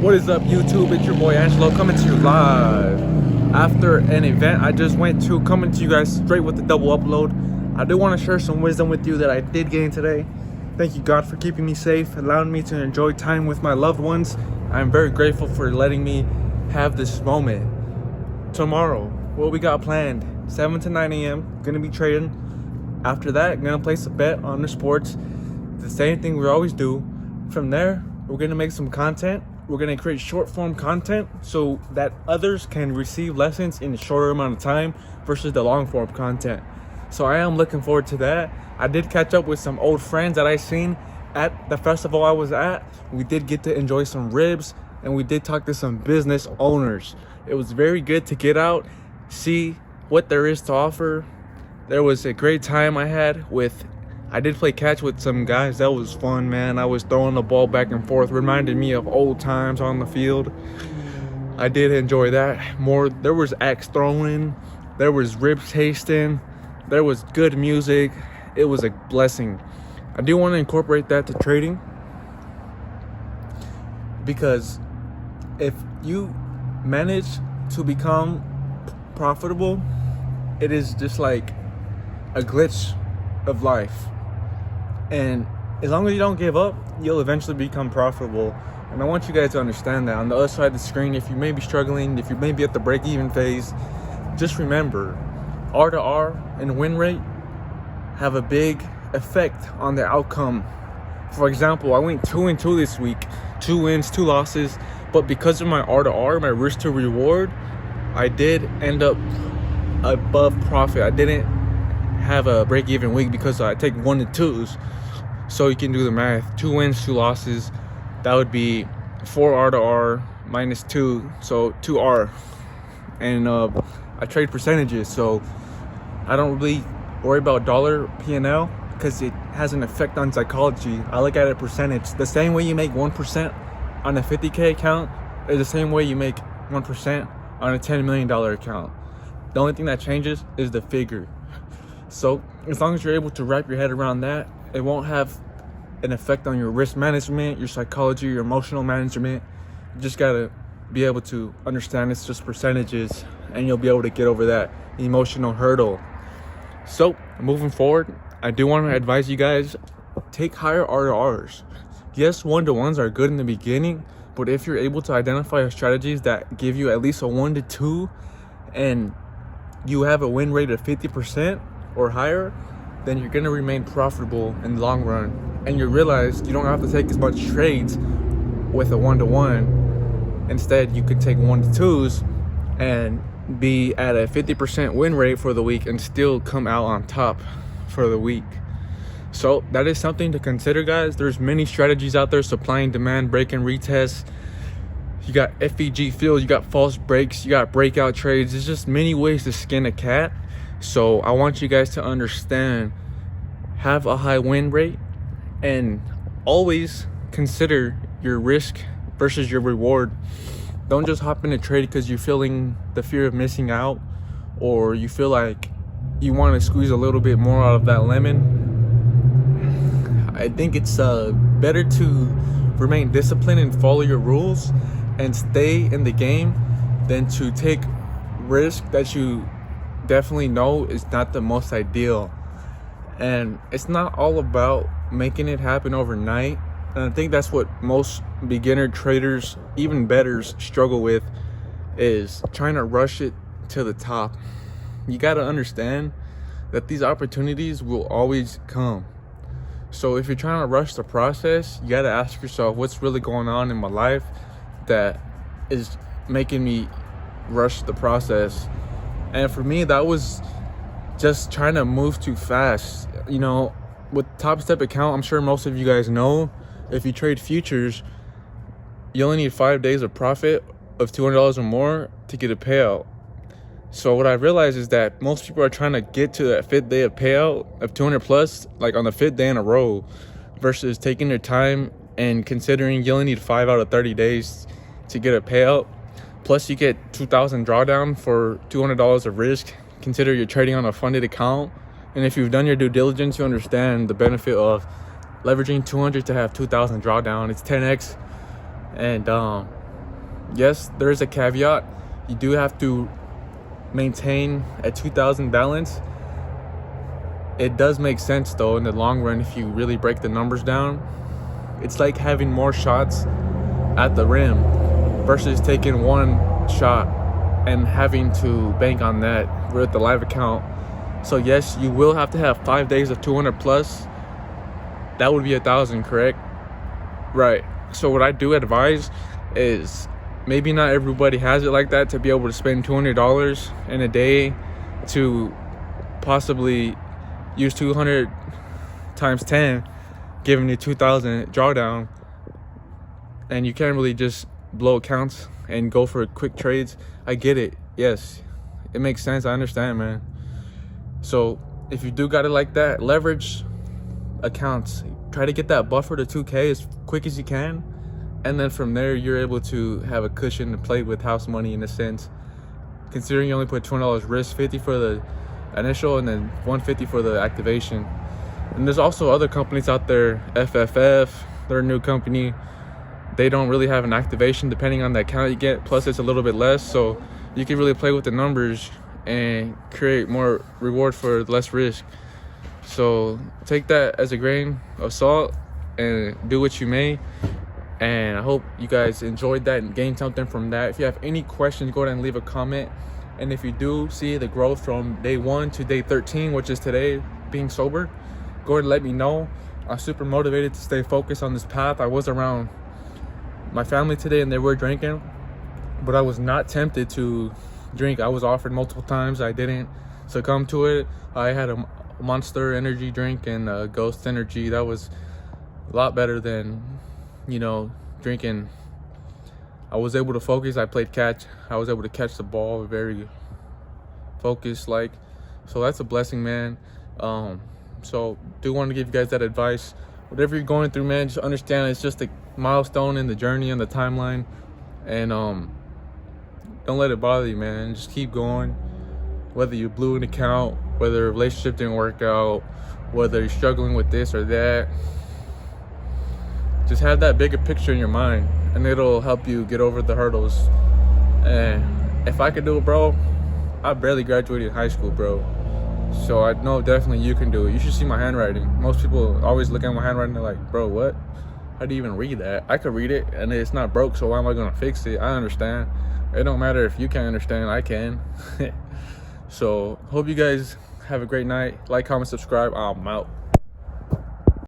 What is up, YouTube? It's your boy Angelo coming to you live after an event I just went to, coming to you guys straight with the double upload. I do want to share some wisdom with you that I did gain today. Thank you, God, for keeping me safe, allowing me to enjoy time with my loved ones. I'm very grateful for letting me have this moment. Tomorrow, what we got planned, 7 to 9 a.m. Gonna be trading. After that, gonna place a bet on the sports. The same thing we always do. From there, we're gonna make some content. We're gonna create short form content so that others can receive lessons in a shorter amount of time versus the long form content. So I am looking forward to that. I did catch up with some old friends that I seen at the festival I was at. We did get to enjoy some ribs and we did talk to some business owners. It was very good to get out, see what there is to offer. There was a great time I did play catch with some guys. That was fun, man. I was throwing the ball back and forth, reminded me of old times on the field. I did enjoy that more. There was axe throwing, there was rib tasting, there was good music. It was a blessing. I do want to incorporate that to trading, because if you manage to become profitable, it is just like a glitch of life. And as long as you don't give up, you'll eventually become profitable. And I want you guys to understand that. On the other side of the screen, if you may be struggling, if you may be at the break-even phase, just remember, R to R and win rate have a big effect on the outcome. For example, I went 2-2 this week, 2 wins, 2 losses, but because of my R to R, my risk to reward, I did end up above profit. I didn't have a break-even week because I take 1 to 2s. So you can do the math. 2 wins, 2 losses. That would be 4 R to R minus 2, so 2R. And I trade percentages, so I don't really worry about dollar P&L because it has an effect on psychology. I look at it percentage. The same way you make 1% on a 50K account is the same way you make 1% on a $10 million account. The only thing that changes is the figure. So as long as you're able to wrap your head around that, it won't have an effect on your risk management, your psychology, your emotional management. You just gotta be able to understand it's just percentages, and you'll be able to get over that emotional hurdle. So moving forward, I do want to advise you guys, take higher RRs. Yes, 1-to-1s are good in the beginning, but if you're able to identify strategies that give you at least a 1 to 2 and you have a win rate of 50% or higher, then you're going to remain profitable in the long run. And you realize you don't have to take as much trades with a 1-to-1. Instead, you could take 1 to 2s and be at a 50% win rate for the week and still come out on top for the week. So that is something to consider, guys. There's many strategies out there: supply and demand, break and retest. You got FEG fills, you got false breaks, you got breakout trades. There's just many ways to skin a cat. So I want you guys to understand, have a high win rate and always consider your risk versus your reward. Don't just hop in a trade because you're feeling the fear of missing out, or you feel like you want to squeeze a little bit more out of that lemon. I think it's better to remain disciplined and follow your rules and stay in the game than to take risk that you definitely know is not the most ideal. And it's not all about making it happen overnight. And I think that's what most beginner traders, even bettors, struggle with, is trying to rush it to the top. You got to understand that these opportunities will always come. So if you're trying to rush the process, you got to ask yourself, what's really going on in my life that is making me rush the process? And for me, that was just trying to move too fast. You know, with Top Step account, I'm sure most of you guys know, if you trade futures, you only need 5 days of profit of $200 or more to get a payout. So what I realized is that most people are trying to get to that 5th day of payout of 200 plus, like on the 5th day in a row, versus taking their time and considering you only need 5 out of 30 days to get a payout. Plus you get 2,000 drawdown for $200 of risk. Consider you're trading on a funded account. And if you've done your due diligence, you understand the benefit of leveraging 200 to have 2,000 drawdown. It's 10x. And Yes, there is a caveat. You do have to maintain a 2,000 balance. It does make sense though in the long run if you really break the numbers down. It's like having more shots at the rim versus taking one shot and having to bank on that with the live account. So yes, you will have to have 5 days of 200 plus. That would be 1,000, correct? Right. So what I do advise is, maybe not everybody has it like that to be able to spend $200 in a day to possibly use 200 times 10, giving you 2,000 drawdown, and you can't really just blow accounts and go for quick trades. I get it. Yes, it makes sense. I understand, man. So if you do got it like that, leverage accounts. Try to get that buffer to 2K as quick as you can, and then from there you're able to have a cushion to play with house money in a sense, considering you only put $20 risk, 50 for the initial and then 150 for the activation. And there's also other companies out there, FFF, they're a new company. They don't really have an activation depending on the account you get, plus it's a little bit less, so you can really play with the numbers and create more reward for less risk. So take that as a grain of salt and do what you may. And I hope you guys enjoyed that and gained something from that. If you have any questions, go ahead and leave a comment. And if you do see the growth from day 1 to day 13, which is today, being sober, go ahead and let me know. I'm super motivated to stay focused on this path. I was around my family today and they were drinking, but I was not tempted to drink. I was offered multiple times. I didn't succumb to it. I had a Monster energy drink and a Ghost energy. That was a lot better than, drinking. I was able to focus. I played catch. I was able to catch the ball very focused, so that's a blessing, man. So do want to give you guys that advice. Whatever you're going through, man, just understand it's just a milestone in the journey and the timeline, and don't let it bother you, man. Just keep going. Whether you blew an account, whether a relationship didn't work out, whether you're struggling with this or that, just have that bigger picture in your mind, and it'll help you get over the hurdles. And if I could do it, bro, I barely graduated high school, bro. So I know definitely you can do it. You should see my handwriting. Most people always look at my handwriting, they're like, bro, what? How do you even read that? I could read it, and it's not broke, so why am I gonna fix it? I understand. It don't matter if you can't understand, I can. So hope you guys have a great night. Like, comment, subscribe. I'm out.